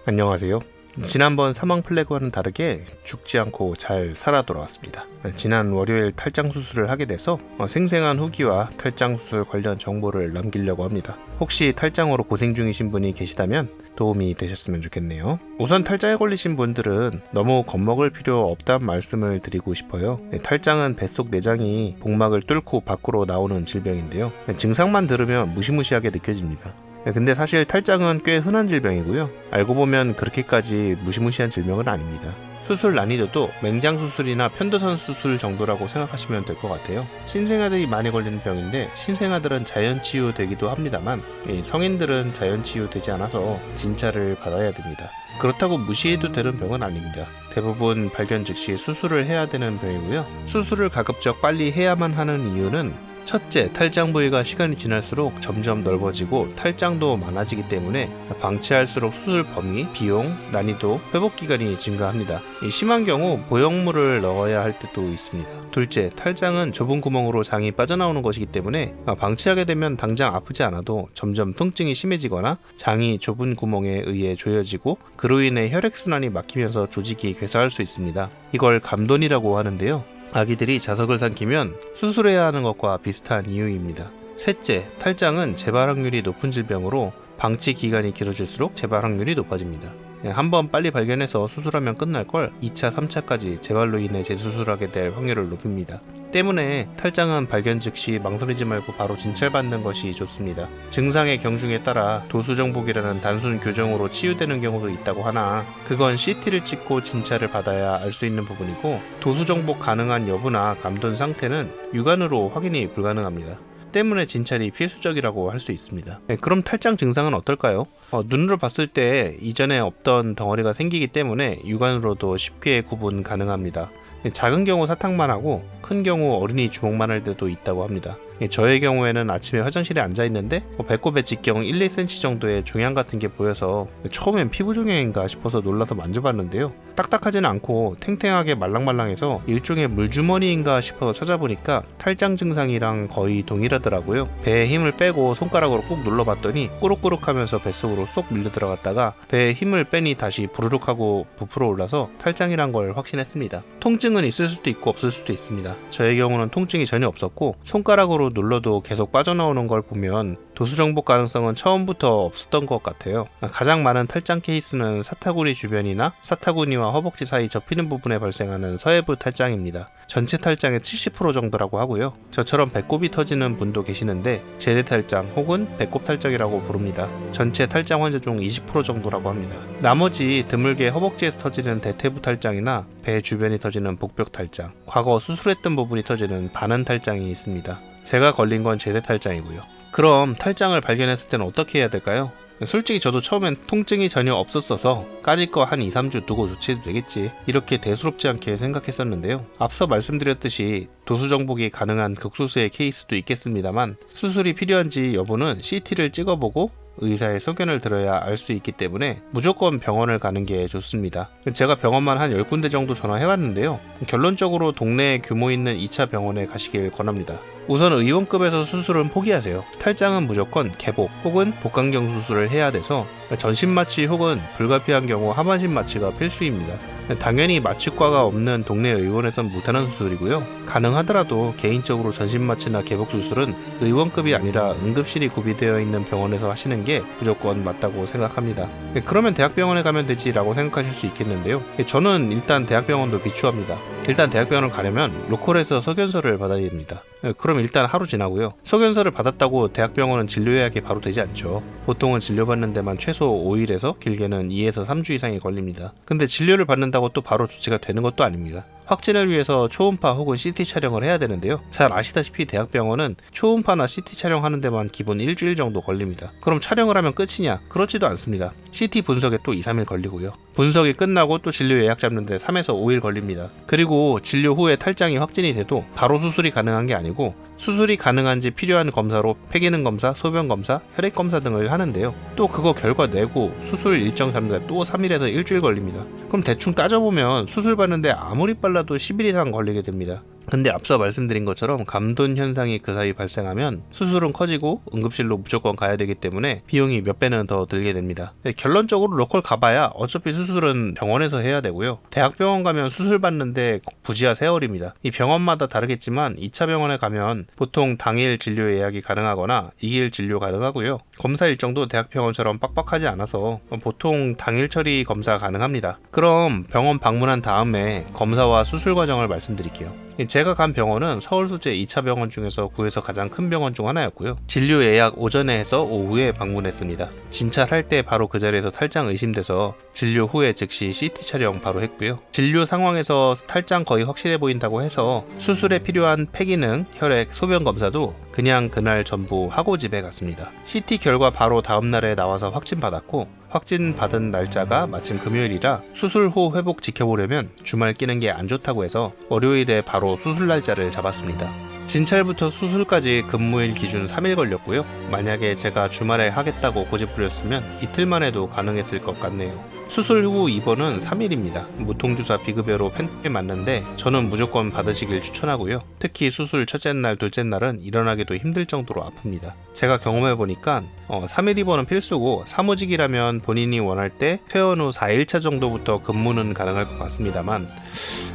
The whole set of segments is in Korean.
안녕하세요. 지난번 사망 플래그와는 다르게 죽지 않고 잘 살아 돌아왔습니다. 지난 월요일 탈장 수술을 하게 돼서 생생한 후기와 탈장 수술 관련 정보를 남기려고 합니다. 혹시 탈장으로 고생 중이신 분이 계시다면 도움이 되셨으면 좋겠네요. 우선 탈장에 걸리신 분들은 너무 겁먹을 필요 없다는 말씀을 드리고 싶어요. 탈장은 뱃속 내장이 복막을 뚫고 밖으로 나오는 질병인데요. 증상만 들으면 무시무시하게 느껴집니다. 근데 사실 탈장은 꽤 흔한 질병이고요. 알고 보면 그렇게까지 무시무시한 질병은 아닙니다. 수술 난이도도 맹장 수술이나 편도선 수술 정도라고 생각하시면 될 것 같아요. 신생아들이 많이 걸리는 병인데 신생아들은 자연 치유되기도 합니다만 성인들은 자연 치유되지 않아서 진찰을 받아야 됩니다. 그렇다고 무시해도 되는 병은 아닙니다. 대부분 발견 즉시 수술을 해야 되는 병이고요. 수술을 가급적 빨리 해야만 하는 이유는 첫째, 탈장 부위가 시간이 지날수록 점점 넓어지고 탈장도 많아지기 때문에 방치할수록 수술 범위, 비용, 난이도, 회복 기간이 증가합니다. 심한 경우 보형물을 넣어야 할 때도 있습니다. 둘째, 탈장은 좁은 구멍으로 장이 빠져나오는 것이기 때문에 방치하게 되면 당장 아프지 않아도 점점 통증이 심해지거나 장이 좁은 구멍에 의해 조여지고 그로 인해 혈액순환이 막히면서 조직이 괴사할 수 있습니다. 이걸 감돈이라고 하는데요. 아기들이 자석을 삼키면 수술해야 하는 것과 비슷한 이유입니다. 셋째, 탈장은 재발 확률이 높은 질병으로 방치 기간이 길어질수록 재발 확률이 높아집니다. 한번 빨리 발견해서 수술하면 끝날 걸 2차, 3차까지 재발로 인해 재수술하게 될 확률을 높입니다. 때문에 탈장은 발견 즉시 망설이지 말고 바로 진찰받는 것이 좋습니다. 증상의 경중에 따라 도수정복이라는 단순 교정으로 치유되는 경우도 있다고 하나 그건 CT를 찍고 진찰을 받아야 알 수 있는 부분이고 도수정복 가능한 여부나 감돈 상태는 육안으로 확인이 불가능합니다. 때문에 진찰이 필수적이라고 할 수 있습니다. 그럼 탈장 증상은 어떨까요? 눈으로 봤을 때 이전에 없던 덩어리가 생기기 때문에 육안으로도 쉽게 구분 가능합니다. 작은 경우 사탕만 하고 큰 경우 어린이 주먹만 할 때도 있다고 합니다. 저의 경우에는 아침에 화장실에 앉아있는데 배꼽의 직경 1, 2cm 정도의 종양 같은 게 보여서 처음엔 피부 종양인가 싶어서 놀라서 만져봤는데요. 딱딱하지는 않고 탱탱하게 말랑말랑해서 일종의 물주머니인가 싶어서 찾아보니까 탈장 증상이랑 거의 동일하더라고요. 배에 힘을 빼고 손가락으로 꾹 눌러봤더니 꾸룩꾸룩하면서 뱃속으로 쏙 밀려 들어갔다가 배에 힘을 빼니 다시 부르륵하고 부풀어 올라서 탈장이란 걸 확신했습니다. 통증은 있을 수도 있고 없을 수도 있습니다. 저의 경우는 통증이 전혀 없었고 손가락으로 눌러도 계속 빠져나오는 걸 보면 도수정복 가능성은 처음부터 없었던 것 같아요. 가장 많은 탈장 케이스는 사타구니 주변이나 사타구니와 허벅지 사이 접히는 부분에 발생하는 서해부 탈장입니다. 전체 탈장의 70% 정도라고 하고요. 저처럼 배꼽이 터지는 분도 계시는데 제대 탈장 혹은 배꼽 탈장이라고 부릅니다. 전체 탈장 환자 중 20% 정도라고 합니다. 나머지 드물게 허벅지에서 터지는 대퇴부 탈장이나 배 주변이 터지는 복벽 탈장, 과거 수술했던 부분이 터지는 반은 탈장이 있습니다. 제가 걸린 건 제대 탈장이고요. 그럼 탈장을 발견했을 때는 어떻게 해야 될까요? 솔직히 저도 처음엔 통증이 전혀 없었어서 까짓 거 한 2, 3주 두고 조치해도 되겠지 이렇게 대수롭지 않게 생각했었는데요. 앞서 말씀드렸듯이 도수정복이 가능한 극소수의 케이스도 있겠습니다만 수술이 필요한지 여부는 CT를 찍어보고 의사의 소견을 들어야 알 수 있기 때문에 무조건 병원을 가는 게 좋습니다. 제가 병원만 한 10군데 정도 전화해봤는데요. 결론적으로 동네에 규모 있는 2차 병원에 가시길 권합니다. 우선 의원급에서 수술은 포기하세요. 탈장은 무조건 개복 혹은 복강경 수술을 해야 돼서 전신 마취 혹은 불가피한 경우 하반신 마취가 필수입니다. 당연히 마취과가 없는 동네 의원에선 못하는 수술이고요. 가능하더라도 개인적으로 전신 마취나 개복 수술은 의원급이 아니라 응급실이 구비되어 있는 병원에서 하시는 게 무조건 맞다고 생각합니다. 그러면 대학병원에 가면 되지 라고 생각하실 수 있겠는데요. 저는 일단 대학병원도 비추합니다. 일단 대학병원을 가려면 로컬에서 소견서를 받아야 됩니다. 그럼 일단 하루 지나고요. 소견서를 받았다고 대학병원은 진료 예약이 바로 되지 않죠. 보통은 진료받는 데만 최소 5일에서 길게는 2에서 3주 이상이 걸립니다. 근데 진료를 받는다고 또 바로 조치가 되는 것도 아닙니다. 확진을 위해서 초음파 혹은 CT 촬영을 해야 되는데요. 잘 아시다시피 대학병원은 초음파나 CT 촬영하는 데만 기본 일주일 정도 걸립니다. 그럼 촬영을 하면 끝이냐? 그렇지도 않습니다. CT 분석에 또 2, 3일 걸리고요. 분석이 끝나고 또 진료 예약 잡는데 3에서 5일 걸립니다. 그리고 진료 후에 탈장이 확진이 돼도 바로 수술이 가능한 게 아니고 수술이 가능한지 필요한 검사로 폐기능 검사, 소변 검사, 혈액 검사 등을 하는데요. 또 그거 결과 내고 수술 일정 잡는데 또 3일에서 일주일 걸립니다. 그럼 대충 따져보면 수술 받는데 아무리 빨라도 10일 이상 걸리게 됩니다. 근데 앞서 말씀드린 것처럼 감돈 현상이 그 사이 발생하면 수술은 커지고 응급실로 무조건 가야 되기 때문에 비용이 몇 배는 더 들게 됩니다. 결론적으로 로컬 가봐야 어차피 수술은 병원에서 해야 되고요. 대학병원 가면 수술 받는데 부지하 세월입니다. 이 병원마다 다르겠지만 2차 병원에 가면 보통 당일 진료 예약이 가능하거나 2일 진료 가능하고요. 검사 일정도 대학병원처럼 빡빡하지 않아서 보통 당일 처리 검사 가능합니다. 그럼 병원 방문한 다음에 검사와 수술 과정을 말씀드릴게요. 제가 간 병원은 서울 소재 2차 병원 중에서 구에서 가장 큰 병원 중 하나였고요. 진료 예약 오전에 해서 오후에 방문했습니다. 진찰할 때 바로 그 자리에서 탈장 의심돼서 진료 후에 즉시 CT 촬영 바로 했고요. 진료 상황에서 탈장 거의 확실해 보인다고 해서 수술에 필요한 폐기능, 혈액, 소변 검사도 그냥 그날 전부 하고 집에 갔습니다. CT 결과 바로 다음날에 나와서 확진받았고 확진 받은 날짜가 마침 금요일이라 수술 후 회복 지켜보려면 주말 끼는 게 안 좋다고 해서 월요일에 바로 수술 날짜를 잡았습니다. 진찰부터 수술까지 근무일 기준 3일 걸렸고요. 만약에 제가 주말에 하겠다고 고집부렸으면 이틀만 해도 가능했을 것 같네요. 수술 후 입원은 3일입니다. 무통주사 비급여로 펜타닐 맞는데 저는 무조건 받으시길 추천하고요. 특히 수술 첫째 날, 둘째 날은 일어나기도 힘들 정도로 아픕니다. 제가 경험해보니까 3일 입원은 필수고 사무직이라면 본인이 원할 때 퇴원 후 4일차 정도부터 근무는 가능할 것 같습니다만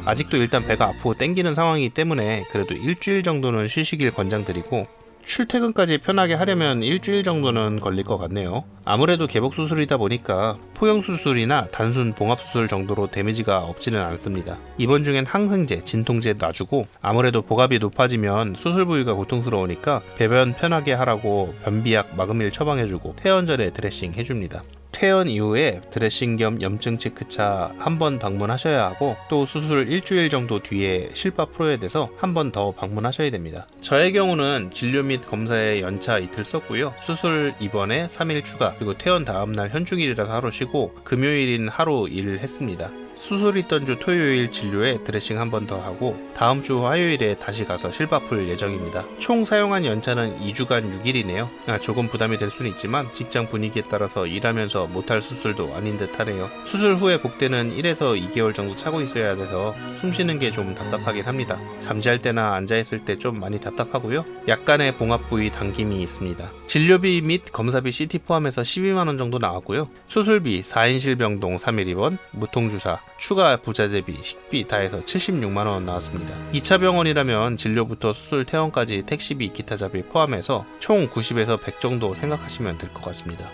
아직도 일단 배가 아프고 땡기는 상황이기 때문에 그래도 일주일 정도는 쉬시길 권장드리고 출퇴근까지 편하게 하려면 일주일 정도는 걸릴 것 같네요. 아무래도 개복 수술이다 보니까 포용 수술이나 단순 봉합 수술 정도로 데미지가 없지는 않습니다. 입원 중엔 항생제, 진통제 놔주고 아무래도 복압이 높아지면 수술 부위가 고통스러우니까 배변 편하게 하라고 변비약 마금일 처방해주고 퇴원 전에 드레싱 해줍니다. 퇴원 이후에 드레싱 겸 염증 체크차 한 번 방문하셔야 하고 또 수술 일주일 정도 뒤에 실밥 풀어야 돼서 한 번 더 방문하셔야 됩니다. 저의 경우는 진료 및 검사에 연차 이틀 썼고요. 수술 입원에 3일 추가 그리고 퇴원 다음날 현충일이라서 하루 쉬고 금요일인 하루 일을 했습니다. 수술 있던 주 토요일 진료에 드레싱 한 번 더 하고 다음 주 화요일에 다시 가서 실밥 풀 예정입니다. 총 사용한 연차는 2주간 6일이네요. 조금 부담이 될 수는 있지만 직장 분위기에 따라서 일하면서 못할 수술도 아닌 듯 하네요. 수술 후에 복대는 1에서 2개월 정도 차고 있어야 돼서 숨 쉬는 게 좀 답답하긴 합니다. 잠잘 때나 앉아있을 때 좀 많이 답답하고요. 약간의 봉합 부위 당김이 있습니다. 진료비 및 검사비 CT 포함해서 12만원 정도 나왔고요. 수술비 4인실 병동 3일 입원, 무통주사, 추가 부자재비, 식비 다 해서 76만원 나왔습니다. 2차 병원이라면 진료부터 수술 퇴원까지 택시비, 기타 자비 포함해서 총 90에서 100 정도 생각하시면 될 것 같습니다.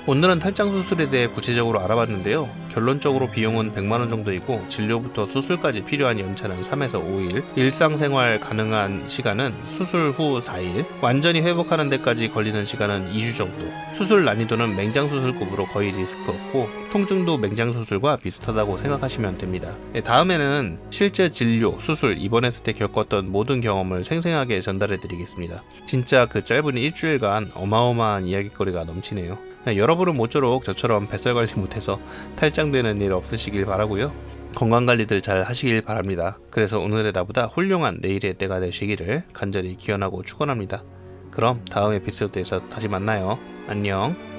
오늘은 탈장 수술에 대해 구체적으로 알아봤는데요. 결론적으로 비용은 100만원 정도이고 진료부터 수술까지 필요한 연차는 3에서 5일, 일상생활 가능한 시간은 수술 후 4일, 완전히 회복하는 데까지 걸리는 시간은 2주 정도, 수술 난이도는 맹장수술급으로 거의 리스크 없고 통증도 맹장수술과 비슷하다고 생각하시면 됩니다. 다음에는 실제 진료, 수술, 입원했을 때 겪었던 모든 경험을 생생하게 전달해 드리겠습니다. 진짜 그 짧은 일주일간 어마어마한 이야기거리가 넘치네요. 여러분은 모쪼록 저처럼 뱃살 관리 못해서 탈장되는 일 없으시길 바라고요. 건강관리들 잘 하시길 바랍니다. 그래서 오늘의 나보다 훌륭한 내일의 때가 되시기를 간절히 기원하고 축원합니다. 그럼 다음 에피소드에서 다시 만나요. 안녕.